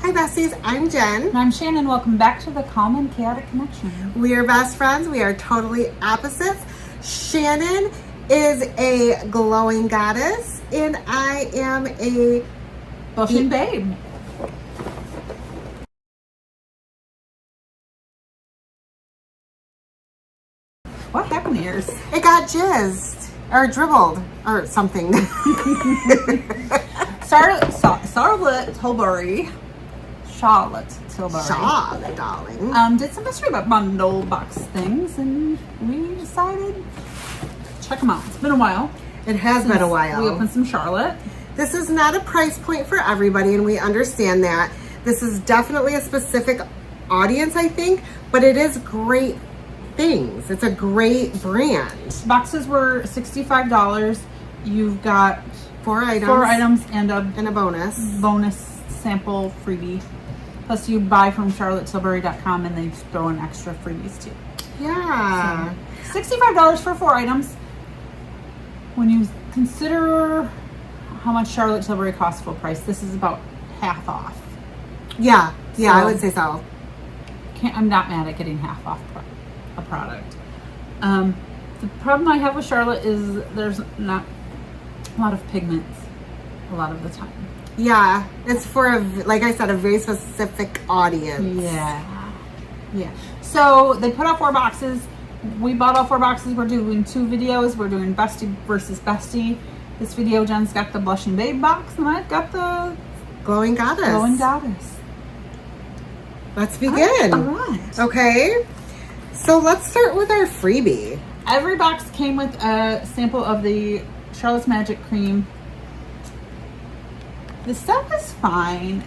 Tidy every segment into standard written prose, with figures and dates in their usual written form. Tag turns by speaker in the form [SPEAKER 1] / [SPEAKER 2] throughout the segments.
[SPEAKER 1] Hi besties, I'm Jen.
[SPEAKER 2] And I'm Shannon. Welcome back to the Calm and Chaotic Connection.
[SPEAKER 1] We are best friends. We are totally opposites. Shannon is a glowing goddess and I am a
[SPEAKER 2] Blushing babe. What happened to yours?
[SPEAKER 1] It got jizzed or dribbled or something.
[SPEAKER 2] Charlotte Tilbury.
[SPEAKER 1] Charlotte, darling.
[SPEAKER 2] Did some mystery bundle box things, and we decided check them out. It's been a while.
[SPEAKER 1] It has been a while.
[SPEAKER 2] We opened some Charlotte.
[SPEAKER 1] This is not a price point for everybody, and we understand that. This is definitely a specific audience, I think, but it is great things. It's a great brand.
[SPEAKER 2] Boxes were $65. You've got
[SPEAKER 1] Four items
[SPEAKER 2] and a
[SPEAKER 1] bonus
[SPEAKER 2] sample freebie. Plus you buy from charlottetilbury.com and they throw in extra freebies too.
[SPEAKER 1] Yeah.
[SPEAKER 2] So, $65 for 4 items. When you consider how much Charlotte Tilbury costs full price, this is about half off.
[SPEAKER 1] Yeah,
[SPEAKER 2] So,
[SPEAKER 1] I would say so.
[SPEAKER 2] I'm not mad at getting half off a product. The problem I have with Charlotte is there's not a lot of pigments a lot of the time.
[SPEAKER 1] Yeah, it's for, like I said, a very specific audience.
[SPEAKER 2] Yeah. So they put out 4 boxes. We bought all 4 boxes. We're doing 2 videos. We're doing Bestie versus Bestie. This video, Jen's got the Blushing Babe box, and I've got the
[SPEAKER 1] Glowing Goddess.
[SPEAKER 2] Glowing Goddess.
[SPEAKER 1] Let's begin.
[SPEAKER 2] All right.
[SPEAKER 1] Okay. So let's start with our freebie.
[SPEAKER 2] Every box came with a sample of the Charlotte's Magic Cream. The stuff is fine.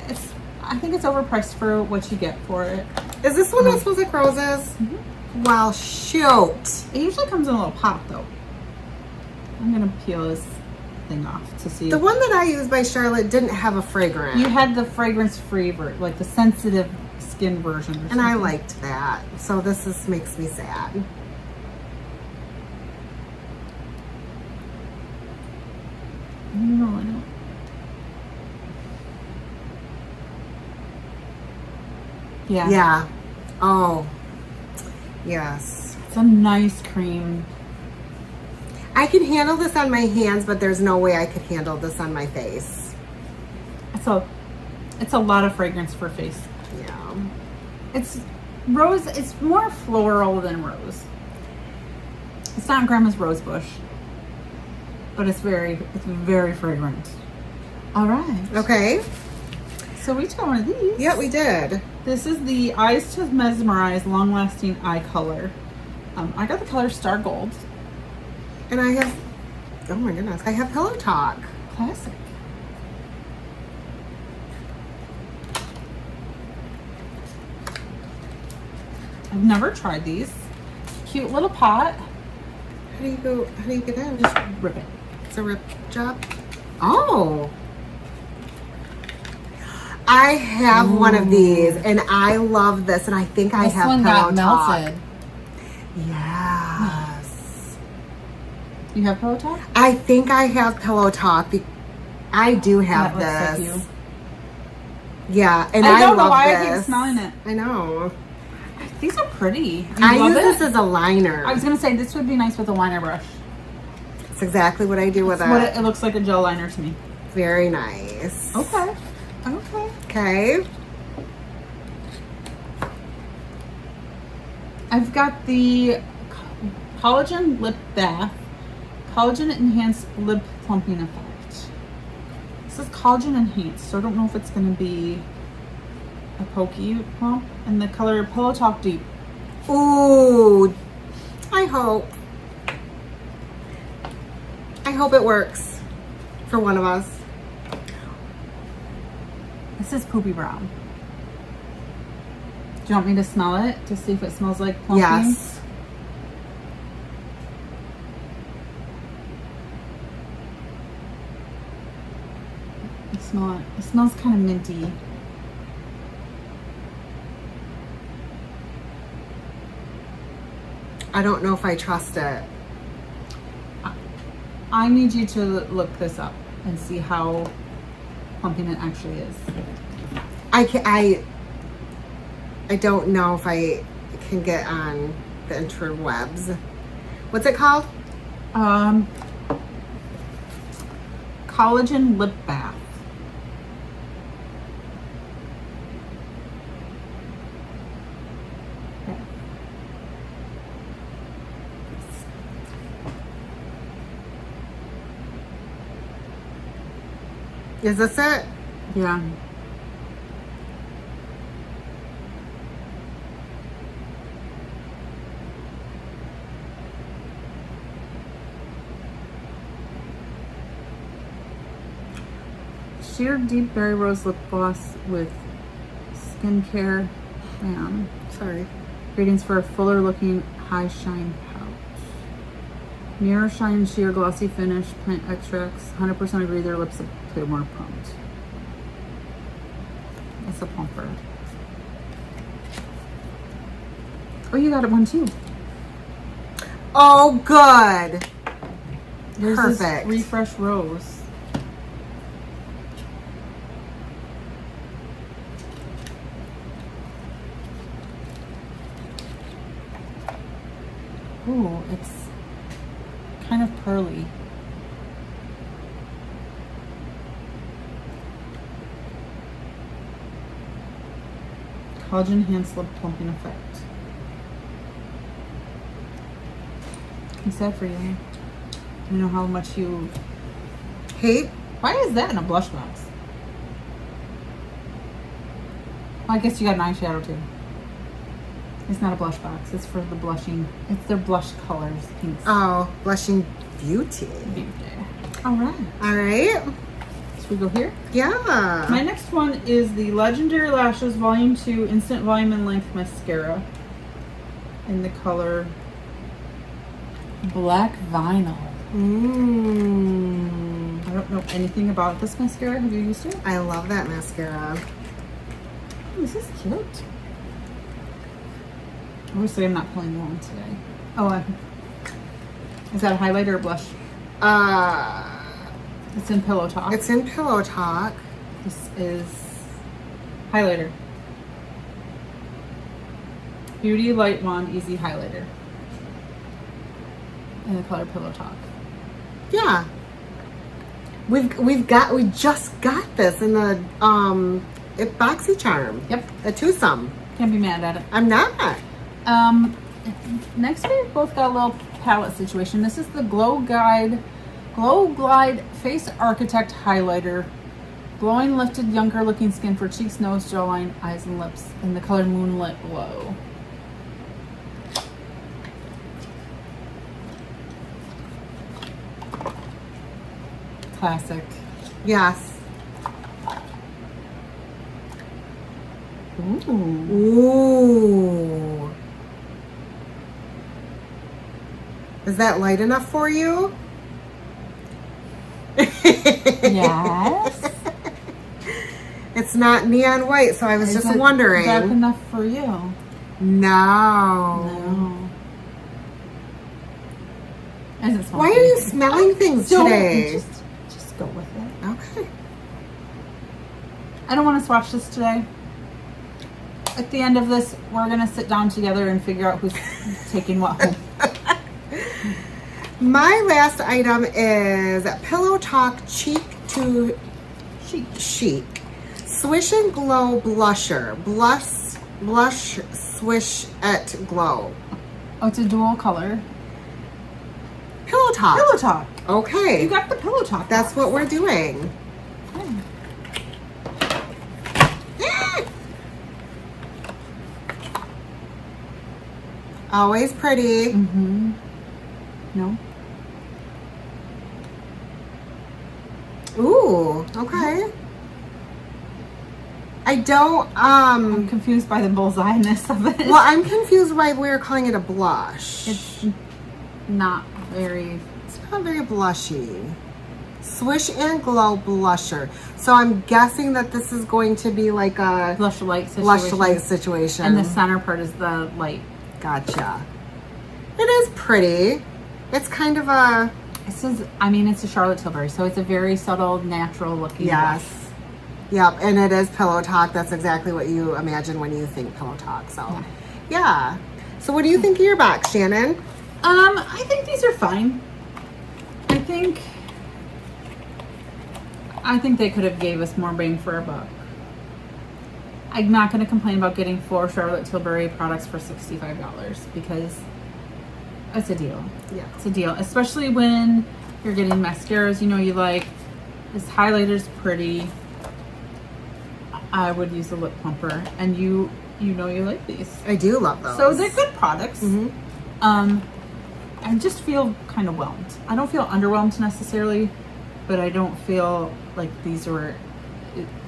[SPEAKER 2] I think it's overpriced for what you get for it.
[SPEAKER 1] Is this one that smells like roses?
[SPEAKER 2] Mm-hmm.
[SPEAKER 1] Well, shoot.
[SPEAKER 2] It usually comes in a little pot though. I'm gonna peel this thing off to see.
[SPEAKER 1] The one that I used by Charlotte didn't have a fragrance.
[SPEAKER 2] You had the fragrance-free, like the sensitive skin version. Or
[SPEAKER 1] and I liked that. So this makes me sad.
[SPEAKER 2] I know.
[SPEAKER 1] Yeah. Oh, yes.
[SPEAKER 2] It's a nice cream.
[SPEAKER 1] I can handle this on my hands, but there's no way I could handle this on my face.
[SPEAKER 2] It's a lot of fragrance for face.
[SPEAKER 1] Yeah.
[SPEAKER 2] It's rose. It's more floral than rose. It's not Grandma's rose bush, but it's very fragrant. All right.
[SPEAKER 1] Okay.
[SPEAKER 2] So we took one of these.
[SPEAKER 1] Yeah, we did.
[SPEAKER 2] This is the Eyes to Mesmerize Long Lasting Eye Color. I got the color Star Gold.
[SPEAKER 1] And I have, oh my goodness, I have Pillow Talk.
[SPEAKER 2] Classic. I've never tried these. Cute little pot.
[SPEAKER 1] How do you get in?
[SPEAKER 2] Just rip it.
[SPEAKER 1] It's a rip job. Oh. I have one of these and I love this and I think I have
[SPEAKER 2] one
[SPEAKER 1] Pillow
[SPEAKER 2] got
[SPEAKER 1] Talk.
[SPEAKER 2] melted.
[SPEAKER 1] Yes.
[SPEAKER 2] You have Pillow Talk?
[SPEAKER 1] I think I have Pillow Talk. I do have
[SPEAKER 2] That
[SPEAKER 1] this.
[SPEAKER 2] looks like you.
[SPEAKER 1] Yeah, and
[SPEAKER 2] I don't know
[SPEAKER 1] love
[SPEAKER 2] why
[SPEAKER 1] this.
[SPEAKER 2] I keep smelling it.
[SPEAKER 1] I know.
[SPEAKER 2] These are pretty.
[SPEAKER 1] I use this as a liner.
[SPEAKER 2] I was gonna say this would be nice with a liner brush.
[SPEAKER 1] It's exactly what I do with it.
[SPEAKER 2] It looks like a gel liner to me.
[SPEAKER 1] Very nice.
[SPEAKER 2] Okay.
[SPEAKER 1] Okay.
[SPEAKER 2] I've got the Collagen Lip Bath, Collagen Enhanced Lip Plumping Effect. This is Collagen Enhanced, so I don't know if it's going to be a pokey plump. And the color Pillow Talk Deep.
[SPEAKER 1] Ooh, I hope it works for one of us.
[SPEAKER 2] This is Poopy Brown. Do you want me to smell it to see if it smells like plumping?
[SPEAKER 1] Yes.
[SPEAKER 2] Smell it. It smells kind of minty.
[SPEAKER 1] I don't know if I trust it.
[SPEAKER 2] I need you to look this up and see how pumping it actually is.
[SPEAKER 1] I don't know if I can get on the interwebs. What's it called?
[SPEAKER 2] Collagen lip bath.
[SPEAKER 1] Is this it?
[SPEAKER 2] Yeah. Sheer Deep Berry Rose Lip Gloss with skincare.
[SPEAKER 1] Sorry.
[SPEAKER 2] Ingredients for a fuller looking high shine pout. Mirror Shine Sheer Glossy Finish. Plant extracts. 100% agree their lips appear more prompt. It's a plumper. Oh, you got it one too.
[SPEAKER 1] Oh, good.
[SPEAKER 2] There's
[SPEAKER 1] Perfect.
[SPEAKER 2] This Refresh Rose. Ooh, it's kind of pearly. Collagen Enhanced Lip Plumping Effect. I'm sad for you. I know how much you
[SPEAKER 1] Hate?
[SPEAKER 2] Why is that in a blush box? Well, I guess you got an eyeshadow too. It's not a blush box. It's for the blushing. It's their blush colors, pinks.
[SPEAKER 1] Oh, Blushing Beauty.
[SPEAKER 2] Beauty. All right.
[SPEAKER 1] All right.
[SPEAKER 2] Should we go here?
[SPEAKER 1] Yeah.
[SPEAKER 2] My next one is the Legendary Lashes Volume 2 Instant Volume and Length Mascara in the color Black Vinyl. I don't know anything about this mascara. Have you used it?
[SPEAKER 1] I love that mascara.
[SPEAKER 2] Oh, this is cute. Obviously, I'm not pulling one today. Oh, is that a highlighter or blush? It's in Pillow Talk.
[SPEAKER 1] It's in Pillow Talk.
[SPEAKER 2] This is highlighter. Beauty Light Wand Easy Highlighter. In the color Pillow Talk.
[SPEAKER 1] Yeah. We just got this in the BoxyCharm.
[SPEAKER 2] Yep.
[SPEAKER 1] A twosome.
[SPEAKER 2] Can't be mad at it.
[SPEAKER 1] I'm not.
[SPEAKER 2] Next we both got a little palette situation. This is the Glow Glide Face Architect Highlighter. Glowing, lifted, younger looking skin for cheeks, nose, jawline, eyes, and lips in the color Moonlit Glow. Classic.
[SPEAKER 1] Yes.
[SPEAKER 2] Ooh.
[SPEAKER 1] Ooh. Is that light enough for you?
[SPEAKER 2] Yes.
[SPEAKER 1] It's not neon white, so I was
[SPEAKER 2] Is
[SPEAKER 1] just
[SPEAKER 2] it
[SPEAKER 1] wondering.
[SPEAKER 2] dark enough for you?
[SPEAKER 1] No.
[SPEAKER 2] No. Isn't smoky.
[SPEAKER 1] Why are you smelling things
[SPEAKER 2] Don't-
[SPEAKER 1] today?
[SPEAKER 2] Just go with it.
[SPEAKER 1] Okay.
[SPEAKER 2] I don't want to swatch this today. At the end of this, we're going to sit down together and figure out who's taking what home.
[SPEAKER 1] My last item is Pillow Talk Cheek to Chic Swish and Glow Blusher. Blush Swish at Glow.
[SPEAKER 2] Oh, it's a dual color.
[SPEAKER 1] Pillow Talk.
[SPEAKER 2] Pillow Talk.
[SPEAKER 1] Okay.
[SPEAKER 2] You got the Pillow Talk.
[SPEAKER 1] That's what we're doing.
[SPEAKER 2] Okay.
[SPEAKER 1] Always pretty.
[SPEAKER 2] Mm-hmm. No.
[SPEAKER 1] Ooh, okay. I don't,
[SPEAKER 2] I'm confused by the bullseye-ness of it.
[SPEAKER 1] well, I'm confused why we're calling it a blush.
[SPEAKER 2] It's not very...
[SPEAKER 1] It's not very blushy. Swish and Glow Blusher. So I'm guessing that this is going to be like a
[SPEAKER 2] Blush light situation.
[SPEAKER 1] blush light situation.
[SPEAKER 2] And the center part is the light.
[SPEAKER 1] Gotcha. It is pretty. It's kind of a...
[SPEAKER 2] This is, I mean, it's a Charlotte Tilbury, so it's a very subtle, natural looking
[SPEAKER 1] Yes.
[SPEAKER 2] blush.
[SPEAKER 1] Yep, and it is pillow talk. That's exactly what you imagine when you think pillow talk. So, yeah. So what do you think of your box, Shannon?
[SPEAKER 2] I think these are fine. I think they could have gave us more bang for our buck. I'm not going to complain about getting 4 Charlotte Tilbury products for $65 because it's a deal.
[SPEAKER 1] Yeah.
[SPEAKER 2] It's a deal, especially when you're getting mascaras you like. This highlighter's pretty. I would use the lip plumper, and you like these.
[SPEAKER 1] I do love those.
[SPEAKER 2] So they're good products.
[SPEAKER 1] Mm-hmm.
[SPEAKER 2] I just feel kind of whelmed. I don't feel underwhelmed necessarily, but I don't feel like these were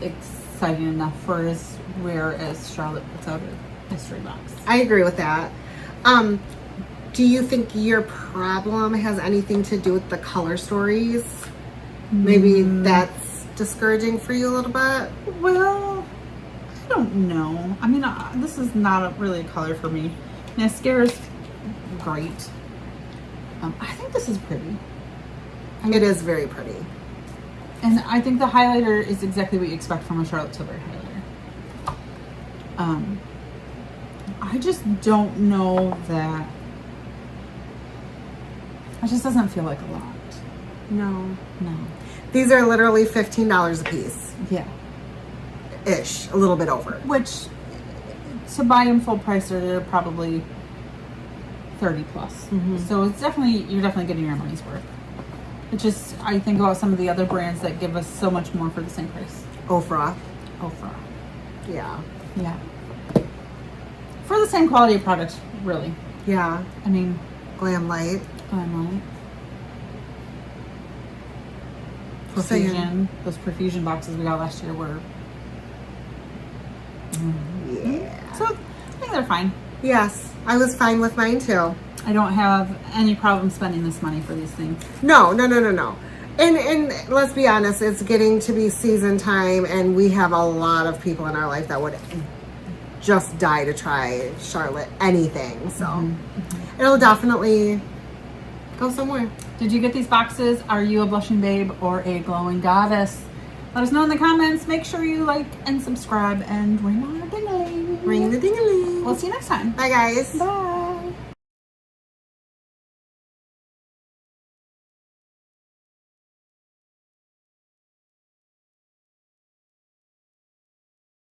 [SPEAKER 2] exciting enough for as rare as Charlotte puts out a mystery box.
[SPEAKER 1] I agree with that. Do you think your problem has anything to do with the color stories? Maybe that's discouraging for you a little bit?
[SPEAKER 2] Well, I don't know. I mean, this is not really a color for me. Mascara's great. I think this is pretty.
[SPEAKER 1] It is very pretty.
[SPEAKER 2] And I think the highlighter is exactly what you expect from a Charlotte Tilbury highlighter. I just don't know that. It just doesn't feel like a lot.
[SPEAKER 1] No.
[SPEAKER 2] No.
[SPEAKER 1] These are literally $15 a piece.
[SPEAKER 2] Yeah.
[SPEAKER 1] Ish. A little bit over.
[SPEAKER 2] Which, to buy them full price, they're probably 30 plus.
[SPEAKER 1] Mm-hmm.
[SPEAKER 2] So you're definitely getting your money's worth. It's just, I think about some of the other brands that give us so much more for the same price.
[SPEAKER 1] Ofra.
[SPEAKER 2] Yeah.
[SPEAKER 1] Yeah.
[SPEAKER 2] For the same quality of product, really.
[SPEAKER 1] Yeah.
[SPEAKER 2] I mean,
[SPEAKER 1] Glam Light.
[SPEAKER 2] Profusion. Those Profusion boxes we got last year were.
[SPEAKER 1] Yeah.
[SPEAKER 2] So I think they're fine.
[SPEAKER 1] Yes. I was fine with mine too.
[SPEAKER 2] I don't have any problem spending this money for these things.
[SPEAKER 1] No. And let's be honest, it's getting to be season time, and we have a lot of people in our life that would just die to try Charlotte anything. So it'll definitely go somewhere.
[SPEAKER 2] Did you get these boxes? Are you a blushing babe or a glowing goddess? Let us know in the comments. Make sure you like and subscribe and ring our ding-a-ling.
[SPEAKER 1] Ring the ding-a-ling.
[SPEAKER 2] We'll see you next time.
[SPEAKER 1] Bye, guys.
[SPEAKER 2] Bye.